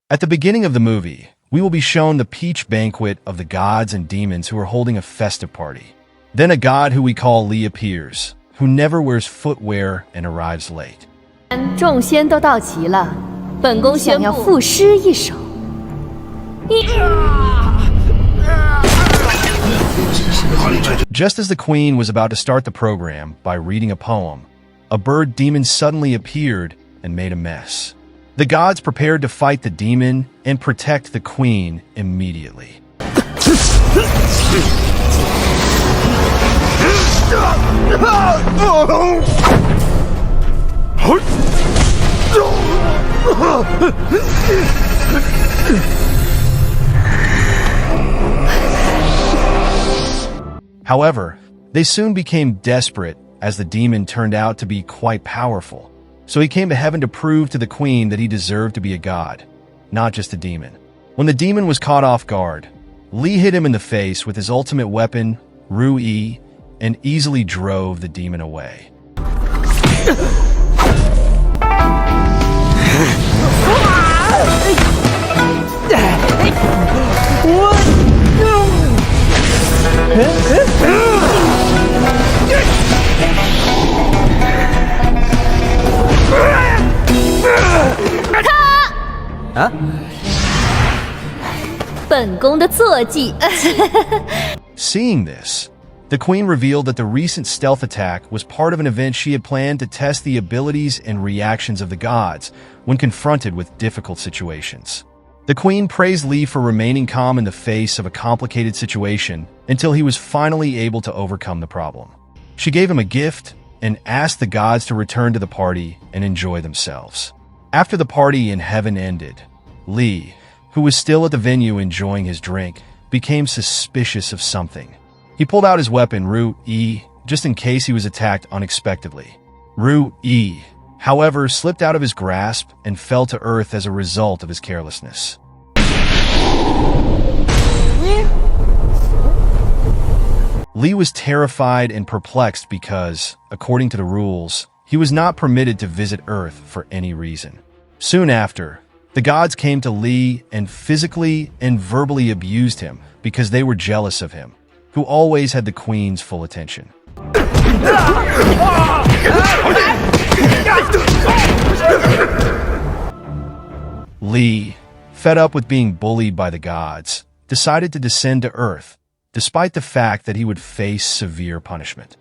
At the beginning of the movie, we will be shown the peach banquet of the gods and demons who are holding a festive party. Then a god who we call Lee appears, who never wears footwear and arrives late. 众仙都到齐了，本宫想要赋诗一首。Just as the queen was about to start the program by reading a poem, a bird demon suddenly appeared and made a mess. The gods prepared to fight the demon and protect the queen immediately. However, they soon became desperate as the demon turned out to be quite powerful. So he came to heaven to prove to the queen that he deserved to be a god, not just a demon. When the demon was caught off guard, Lee hit him in the face with his ultimate weapon, Growht, and easily drove the demon away. Seeing this, the queen revealed that the recent stealth attack was part of an event she had planned to test the abilities and reactions of the gods when confronted with difficult situations. The queen praised Lee for remaining calm in the face of a complicated situation until he was finally able to overcome the problem. She gave him a gift and asked the gods to return to the party and enjoy themselves. After the party in heaven ended, Lee, who was still at the venue enjoying his drink, became suspicious of something. He pulled out his weapon, Growht, just in case he was attacked unexpectedly. Growht, however, slipped out of his grasp and fell to earth as a result of his carelessness. Lee was terrified and perplexed because, according to the rules, he was not permitted to visit Earth for any reason. Soon after, the gods came to Lee and physically and verbally abused him because they were jealous of him, who always had the queen's full attention. Lee, fed up with being bullied by the gods, decided to descend to Earth, despite the fact that he would face severe punishment.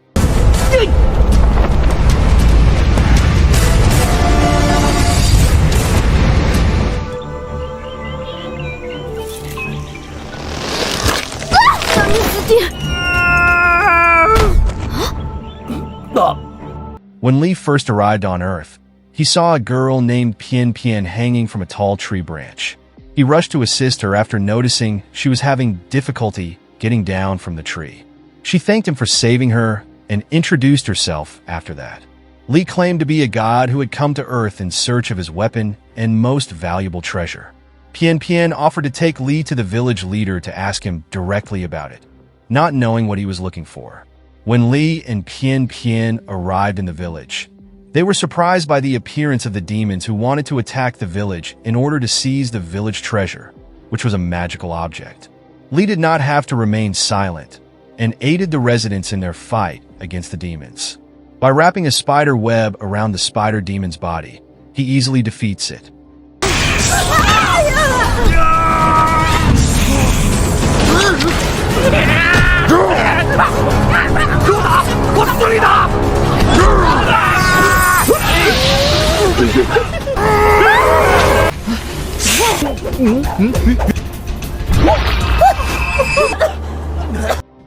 When Lee first arrived on Earth, he saw a girl named Pinping hanging from a tall tree branch. He rushed to assist her after noticing she was having difficulty getting down from the tree. She thanked him for saving her and introduced herself after that. Lee claimed to be a god who had come to Earth in search of his weapon and most valuable treasure. Pinping offered to take Lee to the village leader to ask him directly about it, not knowing what he was looking for. When Lee and Pinping arrived in the village, they were surprised by the appearance of the demons who wanted to attack the village in order to seize the village treasure, which was a magical object. Lee did not have to remain silent and aided the residents in their fight against the demons. By wrapping a spider web around the spider demon's body, he easily defeats it.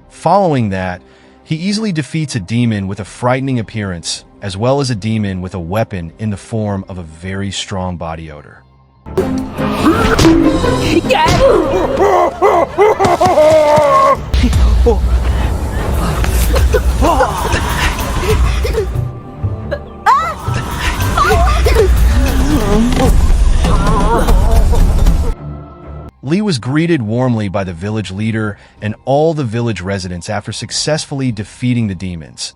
Following that, he easily defeats a demon with a frightening appearance, as well as a demon with a weapon in the form of a very strong body odor. Lee was greeted warmly by the village leader and all the village residents after successfully defeating the demons,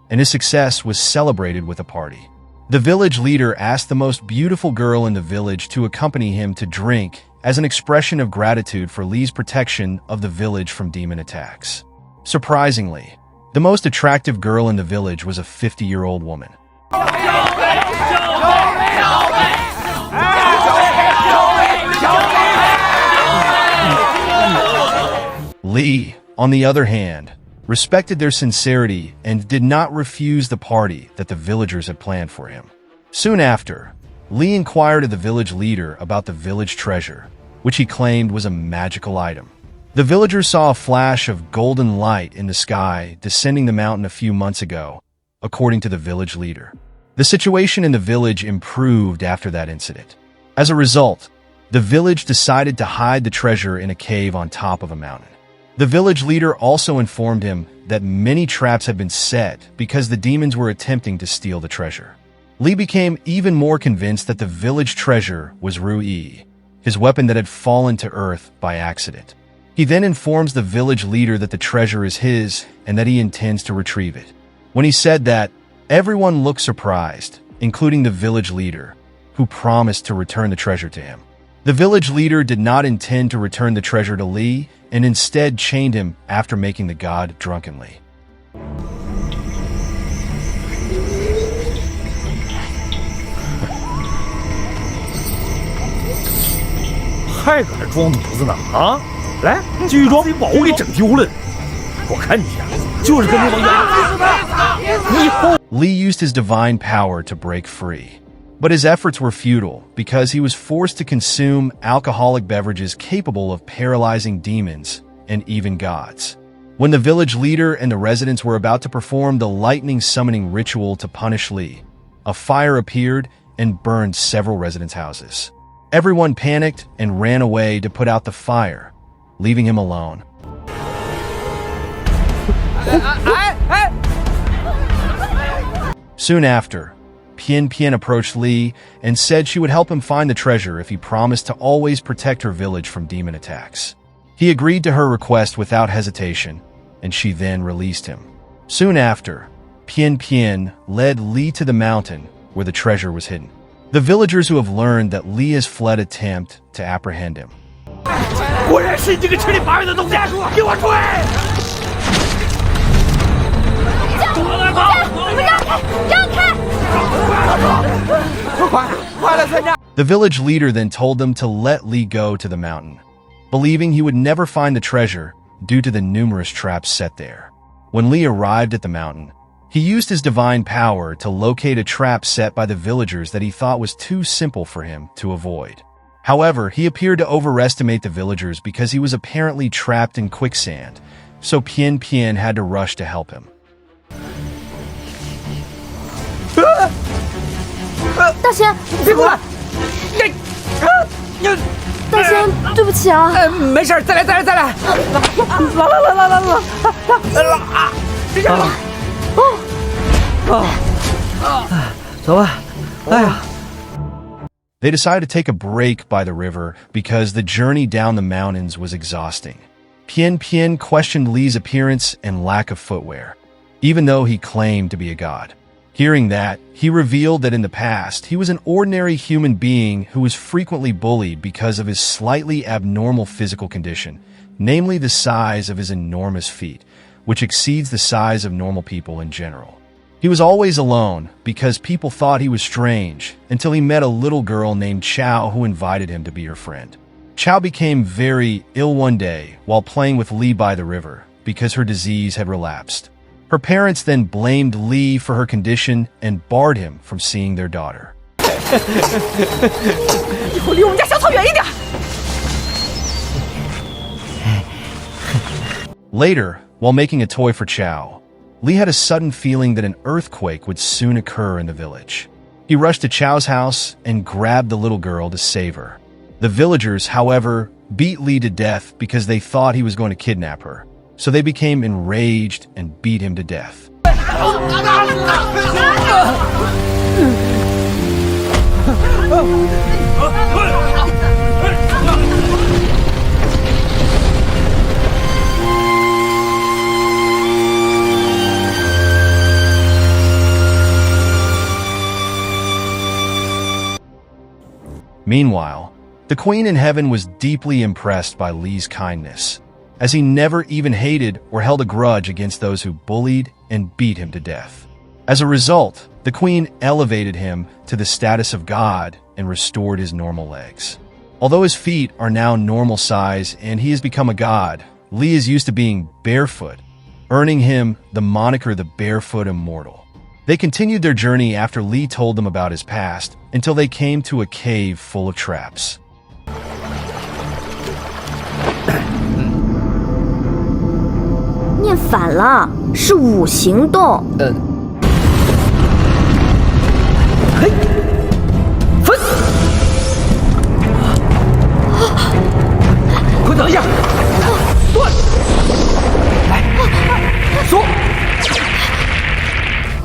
and his success was celebrated with a party. The village leader asked the most beautiful girl in the village to accompany him to drink as an expression of gratitude for Li's protection of the village from demon attacks. Surprisingly, the most attractive girl in the village was a 50-year-old woman. Li, on the other hand, respected their sincerity and did not refuse the party that the villagers had planned for him. Soon after, Li inquired of the village leader about the village treasure, which he claimed was a magical item. The villagers saw a flash of golden light in the sky descending the mountain a few months ago, according to the village leader. The situation in the village improved after that incident. As a result, the village decided to hide the treasure in a cave on top of a mountain. The village leader also informed him that many traps had been set because the demons were attempting to steal the treasure. Li became even more convinced that the village treasure was Rui, his weapon that had fallen to earth by accident. He then informs the village leader that the treasure is his and that he intends to retrieve it. When he said that, everyone looked surprised, including the village leader, who promised to return the treasure to him. The village leader did not intend to return the treasure to Li and instead chained him after making the god drunkenly. 还搁那装犊子呢啊！来，继续装，把我给整丢了。我看你呀，就是跟那帮丫头。你以后。Li used his divine power to break free, but his efforts were futile because he was forced to consume alcoholic beverages capable of paralyzing demons and even gods. When the village leader and the residents were about to perform the lightning summoning ritual to punish Li, a fire appeared and burned several residents' houses. Everyone panicked and ran away to put out the fire, leaving him alone. Soon after, Pinping approached Li and said she would help him find the treasure if he promised to always protect her village from demon attacks. He agreed to her request without hesitation, and she then released him. Soon after, Pinping led Li to the mountain where the treasure was hidden. The villagers who have learned that Li has fled attempt to apprehend him. 果然是你这个吃里扒外的东西！给我追！往哪跑？你们让开！让开！快来参加！ The village leader then told them to let Li go to the mountain, believing he would never find the treasure due to the numerous traps set there. When Li arrived at the mountain, he used his divine power to locate a trap set by the villagers that he thought was too simple for him to avoid. However, he appeared to overestimate the villagers because he was apparently trapped in quicksand, so Pinping had to rush to help him. 大仙，别过来！大仙，对不起啊！没事，再来！来！走吧。哎呀。 They decided to take a break by the river because the journey down the mountains was exhausting. Pinping questioned Li's appearance and lack of footwear, even though he claimed to be a god. Hearing that, he revealed that in the past, he was an ordinary human being who was frequently bullied because of his slightly abnormal physical condition, namely the size of his enormous feet, which exceeds the size of normal people in general. He was always alone because people thought he was strange until he met a little girl named Chow who invited him to be her friend. Chow became very ill one day while playing with Li by the river because her disease had relapsed. Her parents then blamed Li for her condition and barred him from seeing their daughter. Later, while making a toy for Chow, Li had a sudden feeling that an earthquake would soon occur in the village. He rushed to Chow's house and grabbed the little girl to save her. The villagers, however, beat Li to death because they thought he was going to kidnap her, so they became enraged and beat him to death. Meanwhile, the queen in heaven was deeply impressed by Li's kindness, as he never even hated or held a grudge against those who bullied and beat him to death. As a result, the queen elevated him to the status of god and restored his normal legs. Although his feet are now normal size and he has become a god, Li is used to being barefoot, earning him the moniker the Barefoot Immortal. They continued their journey after Li told them about his past until they came to a cave full of traps. 念反了，是五行动。嘿，分！快等一下，断！来，缩！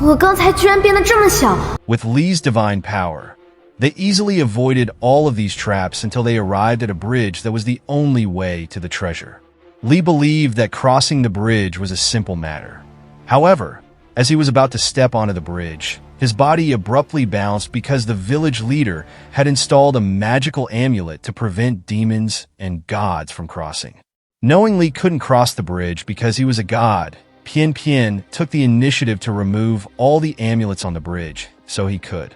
我刚才居然变得这么小。With Li's divine power, they easily avoided all of these traps until they arrived at a bridge that was the only way to the treasure. Li believed that crossing the bridge was a simple matter. However, as he was about to step onto the bridge, his body abruptly bounced because the village leader had installed a magical amulet to prevent demons and gods from crossing. Knowing Li couldn't cross the bridge because he was a god, Pinping took the initiative to remove all the amulets on the bridge so he could.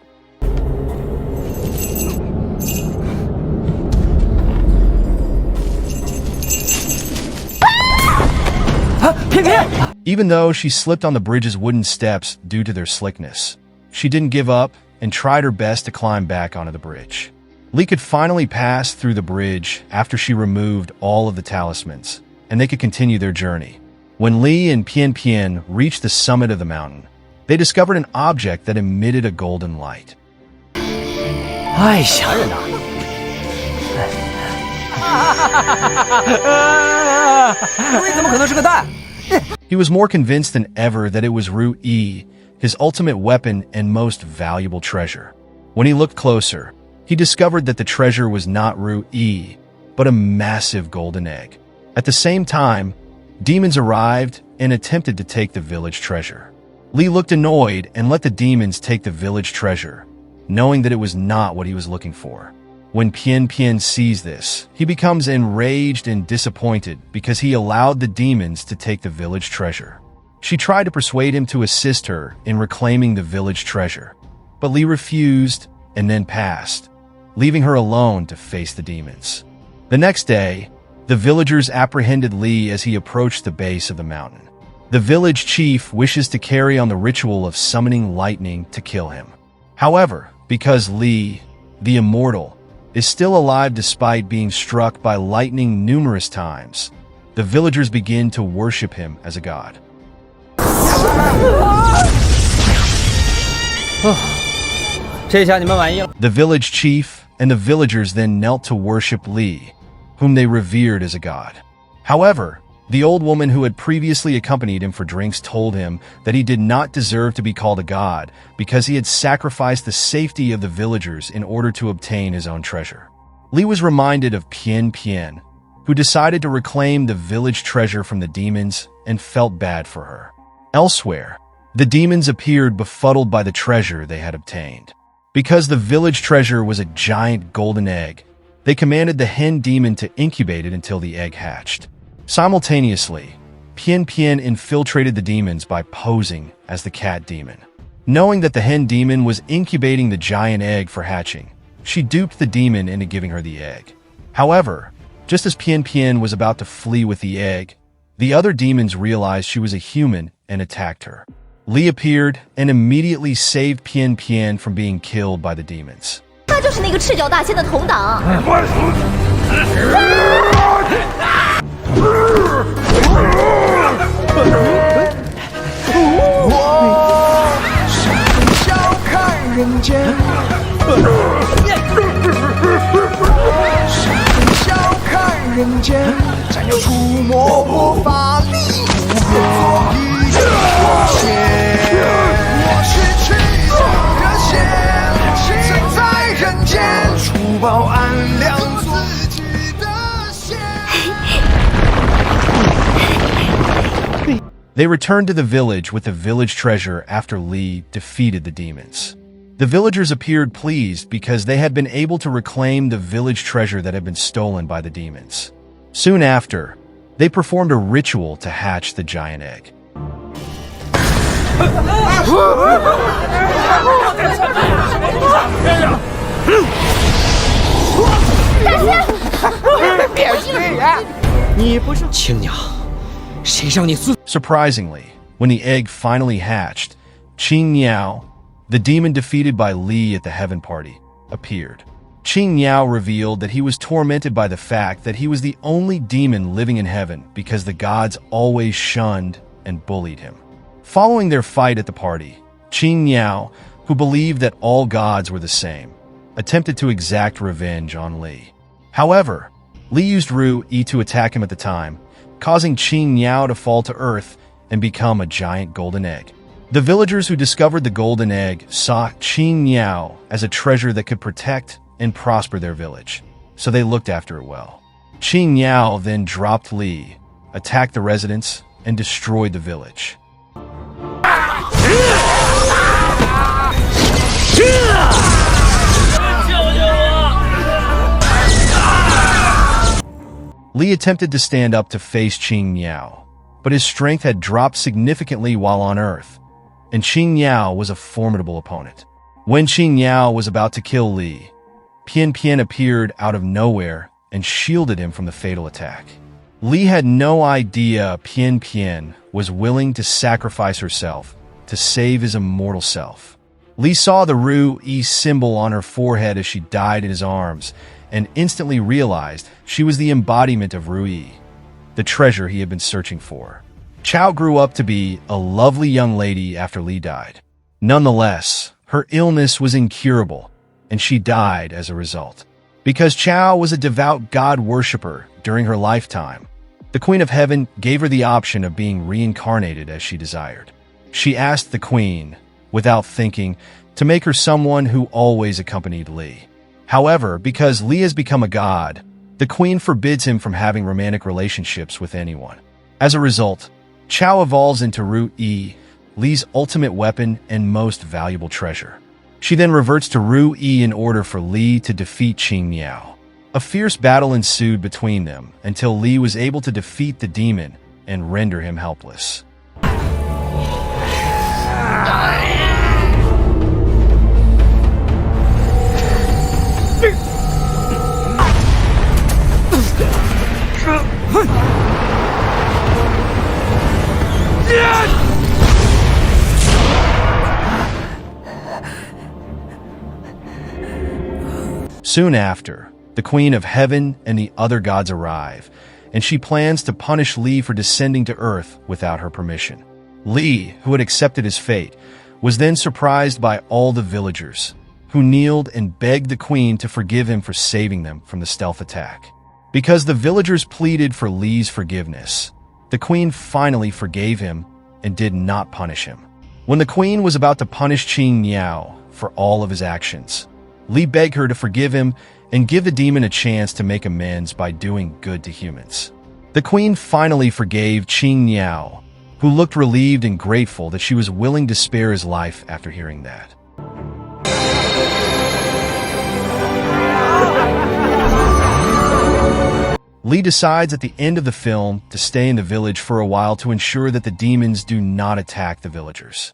Even though she slipped on the bridge's wooden steps due to their slickness, she didn't give up and tried her best to climb back onto the bridge. Li could finally pass through the bridge after she removed all of the talismans, and they could continue their journey. When Li and Pinping reached the summit of the mountain, they discovered an object that emitted a golden light. 太吓人了！龟怎么可能是个蛋？ He was more convinced than ever that it was Growht, his ultimate weapon and most valuable treasure. When he looked closer, he discovered that the treasure was not Growht, but a massive golden egg. At the same time, demons arrived and attempted to take the village treasure. Li looked annoyed and let the demons take the village treasure, knowing that it was not what he was looking for. When Pinping sees this, he becomes enraged and disappointed because he allowed the demons to take the village treasure. She tried to persuade him to assist her in reclaiming the village treasure, but Li refused and then passed, leaving her alone to face the demons. The next day, the villagers apprehended Li as he approached the base of the mountain. The village chief wishes to carry on the ritual of summoning lightning to kill him. However, because Li, the immortal, is still alive despite being struck by lightning numerous times, the villagers begin to worship him as a god. 这下你们满意了。 The village chief and the villagers then knelt to worship Li, whom they revered as a god. However, the old woman who had previously accompanied him for drinks told him that he did not deserve to be called a god because he had sacrificed the safety of the villagers in order to obtain his own treasure. Li was reminded of Pinping, who decided to reclaim the village treasure from the demons and felt bad for her. Elsewhere, the demons appeared befuddled by the treasure they had obtained. Because the village treasure was a giant golden egg, they commanded the hen demon to incubate it until the egg hatched. Simultaneously, Pinping infiltrated the demons by posing as the cat demon. Knowing that the hen demon was incubating the giant egg for hatching, she duped the demon into giving her the egg. However, just as Pinping was about to flee with the egg, the other demons realized she was a human and attacked her. Li appeared and immediately saved Pinping from being killed by the demons. 他就是那个赤脚大仙的同党。 笑看人间，笑看人间，咱要触摸魔法力，做一个光线。我是赤脚的仙，身在人间，除暴安良自己的线。 They returned to the village with the village treasure after Li defeated the demons. The villagers appeared pleased because they had been able to reclaim the village treasure that had been stolen by the demons. Soon after, they performed a ritual to hatch the giant egg. Surprisingly, when the egg finally hatched, Qing Niao, the demon defeated by Li at the heaven party, appeared. Qing Niao revealed that he was tormented by the fact that he was the only demon living in heaven because the gods always shunned and bullied him. Following their fight at the party, Qing Niao, who believed that all gods were the same, attempted to exact revenge on Li. However, Li used Ru Yi to attack him at the time, causing Qing Niao to fall to earth and become a giant golden egg. The villagers who discovered the golden egg saw Qing Niao as a treasure that could protect and prosper their village, so they looked after it well. Qing Niao then dropped Li, attacked the residents, and destroyed the village. Li attempted to stand up to face Qing Niao, but his strength had dropped significantly while on Earth, and Qing Niao was a formidable opponent. When Qing Niao was about to kill Li, Pinping appeared out of nowhere and shielded him from the fatal attack. Li had no idea Pinping was willing to sacrifice herself to save his immortal self. Li saw the Ru Yi symbol on her forehead as she died in his arms and instantly realized she was the embodiment of Ru Yi, the treasure he had been searching for. Chao grew up to be a lovely young lady after Li died. Nonetheless, her illness was incurable, and she died as a result. Because Chao was a devout God worshipper during her lifetime, the Queen of Heaven gave her the option of being reincarnated as she desired. She asked the Queen, without thinking, to make her someone who always accompanied Li. However, because Li has become a god, the Queen forbids him from having romantic relationships with anyone. As a result, Chao evolves into Ru Yi, Li's ultimate weapon and most valuable treasure. She then reverts to Ru Yi in order for Li to defeat Qing Niao. A fierce battle ensued between them until Li was able to defeat the demon and render him helpless. Soon after, the Queen of Heaven and the other gods arrive, and she plans to punish Li for descending to Earth without her permission. Li, who had accepted his fate, was then surprised by all the villagers, who kneeled and begged the Queen to forgive him for saving them from the stealth attack. Because the villagers pleaded for Li's forgiveness, the Queen finally forgave him and did not punish him. When the Queen was about to punish Qing Niao for all of his actions, Li begged her to forgive him and give the demon a chance to make amends by doing good to humans. The Queen finally forgave Qing Niao, who looked relieved and grateful that she was willing to spare his life after hearing that. Li decides at the end of the film to stay in the village for a while to ensure that the demons do not attack the villagers.